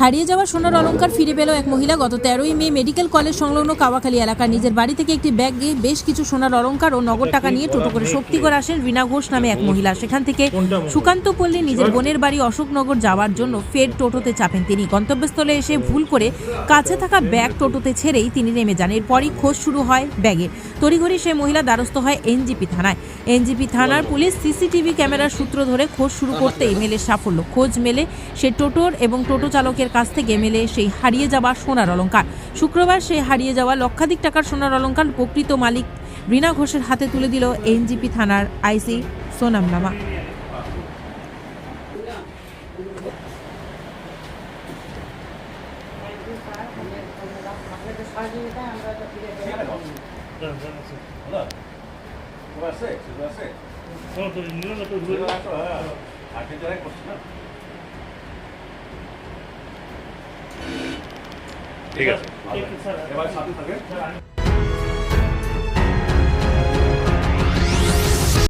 হারিয়ে যাওয়া সোনার অলংকার ফিরে পেল এক মহিলা। গত 13ই মে মেডিকেল কলেজ সংলগ্ন কাওয়াখালী এলাকার নিজের বাড়ি থেকে একটি ব্যাগে বেশ কিছু সোনার অলংকার ও নগদ টাকা নিয়ে টোটো করে শক্তিগড় আসেন রীনা ঘোষ নামে এক মহিলা। সেখান থেকে সুকান্ত পল্লী নিজের বোনের বাড়ি অশোকনগর যাওয়ার জন্য ফের টোটোতে চাপেন তিনি। গন্তব্যস্থলে এসে ভুল করে কাছে থাকা ব্যাগ টোটোতে ছেড়েই তিনি নেমে যান। এরপরই খোঁজ শুরু হয় ব্যাগের। তড়িঘড়ি সেই মহিলা দ্বারস্থ হয় এনজিপি থানায়। এনজিপি থানার পুলিশ সিসিটিভি ক্যামেরার সূত্র ধরে খোঁজ শুরু করতেই মেলে সাফল্য। খোঁজ মেলে সে টোটোর এবং টোটো চালকের কাছ থেকে মেলে সেই হারিয়ে যাওয়া সোনার অলংকার। শুক্রবার সেই হারিয়ে যাওয়া লক্ষাধিক টাকার সোনার অলংকার প্রকৃত মালিক রীনা ঘোষের হাতে তুলে দিল এনজিপি থানার আইসি সোনাম লামা। ঠিক আছে, এবার সাথে থাকে।